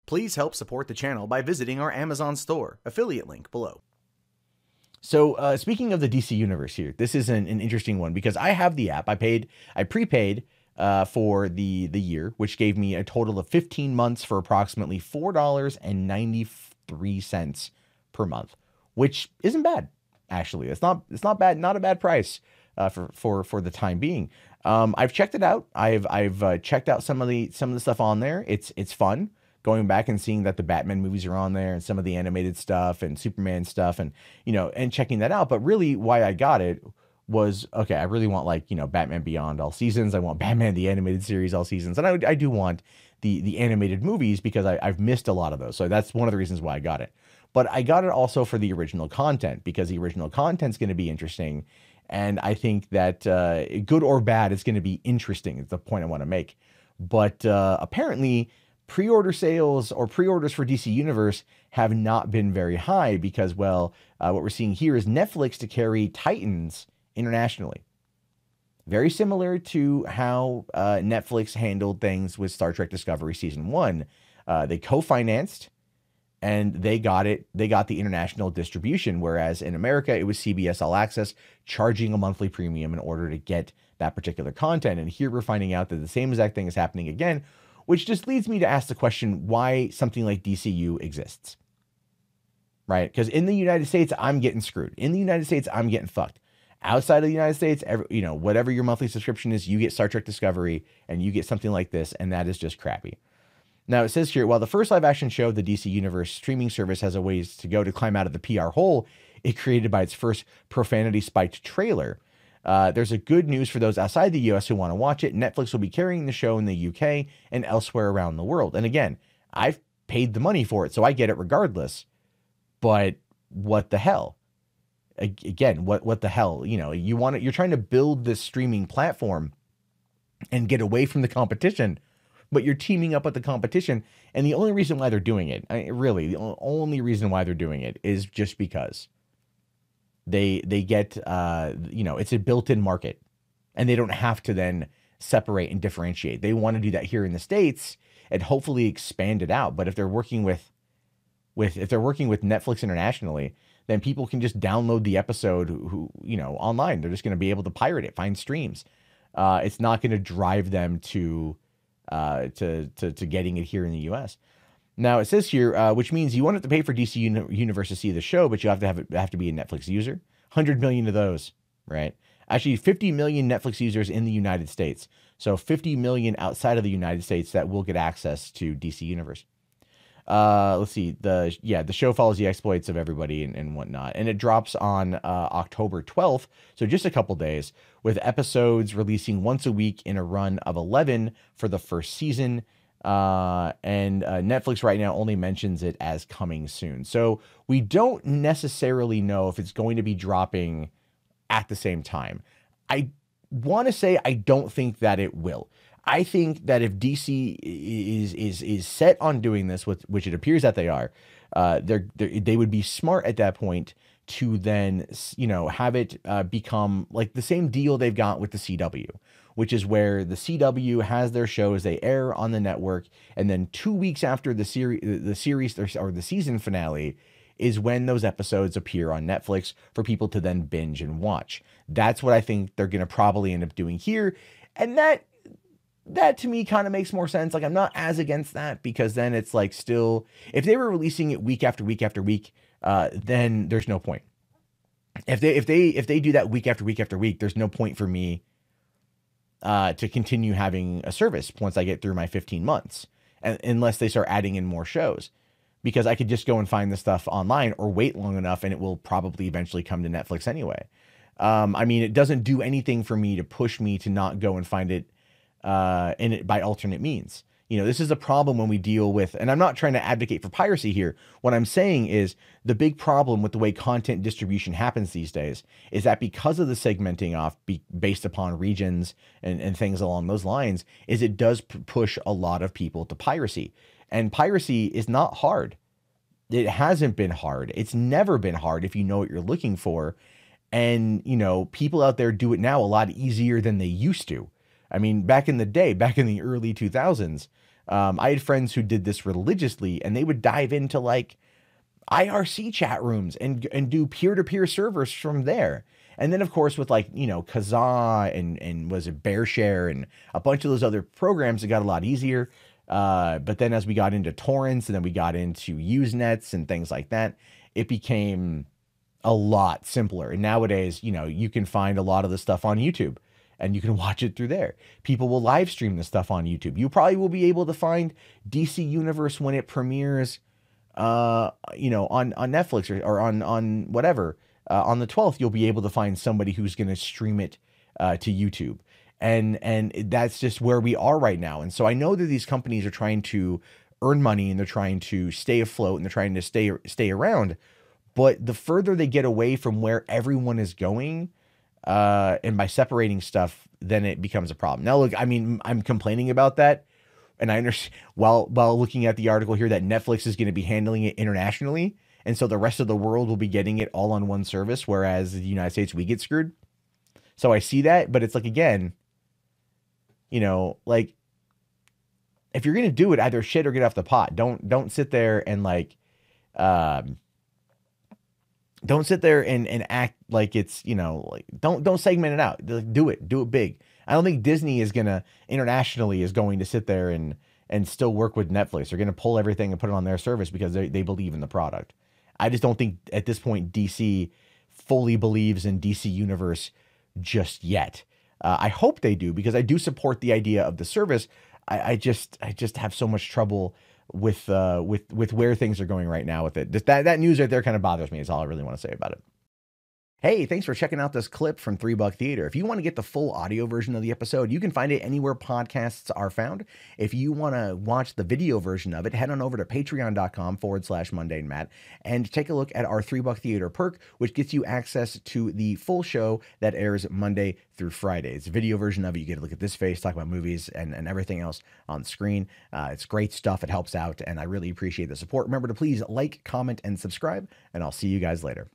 Please help support the channel by visiting our Amazon store, affiliate link below. So speaking of the DC universe here, this is an interesting one because I have the app. I prepaid for the year, which gave me a total of 15 months for approximately $4.93 per month, which isn't bad. Actually, it's not bad, not a bad price for the time being. I've checked it out. I've checked out some of the stuff on there. It's fun going back and seeing that the Batman movies are on there and some of the animated stuff and Superman stuff and and checking that out. But really, why I got it was, okay, I really want, like, Batman Beyond all seasons. I want Batman the animated series all seasons, and I do want the animated movies because I've missed a lot of those. So that's one of the reasons why I got it. But I got it also for the original content because the original content's going to be interesting. And I think that good or bad, it's going to be interesting. It's the point I want to make. But apparently, pre-order sales or pre-orders for DC Universe have not been very high because, well, what we're seeing here is Netflix to carry Titans internationally. Very similar to how Netflix handled things with Star Trek Discovery Season 1. They co-financed and they got the international distribution, whereas in America, it was CBS All Access charging a monthly premium in order to get that particular content. And here we're finding out that the same exact thing is happening again, which just leads me to ask the question, why something like DCU exists, right? Because in the United States, I'm getting screwed. In the United States, I'm getting fucked. Outside of the United States, whatever your monthly subscription is, you get Star Trek Discovery and you get something like this, and that is just crappy. Now, it says here, while the first live-action show of the DC Universe streaming service has a ways to go to climb out of the PR hole it created by its first profanity-spiked trailer, there's a good news for those outside the US who want to watch it. Netflix will be carrying the show in the UK and elsewhere around the world. And again, I've paid the money for it, so I get it regardless. But what the hell? Again, what the hell? You're trying to build this streaming platform and get away from the competition, but you're teaming up with the competition. And the only reason why they're doing it, the only reason why they're doing it is just because they get, it's a built-in market and they don't have to then separate and differentiate. They want to do that here in the States and hopefully expand it out. But if they're working with Netflix internationally, then people can just download the episode online. They're just going to be able to pirate it, find streams. It's not going to drive them to getting it here in the US. Now it says here, which means you won't have to pay for DC Universe to see the show, but you have to be a Netflix user. 100 million of those, right? Actually, 50 million Netflix users in the United States. So 50 million outside of the United States that will get access to DC Universe. Let's see. The show follows the exploits of everybody and whatnot. And it drops on October 12th. So just a couple days, with episodes releasing once a week in a run of 11 for the first season. And Netflix right now only mentions it as coming soon. So we don't necessarily know if it's going to be dropping at the same time. I want to say I don't think that it will. I think that if DC is set on doing this, which it appears that they are, they would be smart at that point to then, have it become like the same deal they've got with the CW, which is where the CW has their shows, they air on the network, and then 2 weeks after the series or the season finale is when those episodes appear on Netflix for people to then binge and watch. That's what I think they're going to probably end up doing here, and that to me kind of makes more sense. Like, I'm not as against that because then it's like, still, if they were releasing it week after week after week, then there's no point. If they do that week after week after week, there's no point for me to continue having a service once I get through my 15 months, unless they start adding in more shows, because I could just go and find the stuff online or wait long enough and it will probably eventually come to Netflix anyway. It doesn't do anything for me to push me to not go and find it by alternate means. This is a problem when we deal with, and I'm not trying to advocate for piracy here. What I'm saying is the big problem with the way content distribution happens these days is that because of the segmenting off based upon regions and things along those lines, is it does push a lot of people to piracy. And piracy is not hard. It hasn't been hard. It's never been hard if you know what you're looking for. And, people out there do it now a lot easier than they used to. I mean, back in the day, back in the early 2000s, I had friends who did this religiously, and they would dive into like IRC chat rooms and do peer-to-peer servers from there. And then of course with like, you know, Kazaa and was it BearShare and a bunch of those other programs, it got a lot easier. But then as we got into torrents and then we got into Usenets and things like that, it became a lot simpler. And nowadays, you know, you can find a lot of the stuff on YouTube and you can watch it through there. People will live stream the stuff on YouTube. You probably will be able to find DC Universe when it premieres, you know, on Netflix or on whatever. On the 12th, you'll be able to find somebody who's going to stream it to YouTube. And that's just where we are right now. And so I know that these companies are trying to earn money and they're trying to stay afloat and they're trying to stay around. But the further they get away from where everyone is going, and by separating stuff, then it becomes a problem. Now, look, I mean, I'm complaining about that. And I understand while looking at the article here that Netflix is going to be handling it internationally. And so the rest of the world will be getting it all on one service, whereas the United States, we get screwed. So I see that, but it's like, again, you know, like if you're going to do it, either shit or get off the pot. Don't sit there and like, don't sit there and act like it's, you know, like don't segment it out. Do it big. I don't think Disney is going to internationally is going to sit there and still work with Netflix. They're going to pull everything and put it on their service because they believe in the product. I just don't think at this point DC fully believes in DC Universe just yet. I hope they do because I do support the idea of the service. I just have so much trouble with where things are going right now with it. That news right there kind of bothers me is all I really want to say about it. Hey, thanks for checking out this clip from $3 Theater. If you want to get the full audio version of the episode, you can find it anywhere podcasts are found. If you want to watch the video version of it, head on over to patreon.com/mundanemat and take a look at our $3 Theater perk, which gets you access to the full show that airs Monday through Friday. It's a video version of it. You get to look at this face, talk about movies and everything else on the screen. It's great stuff. It helps out, and I really appreciate the support. Remember to please like, comment, and subscribe, and I'll see you guys later.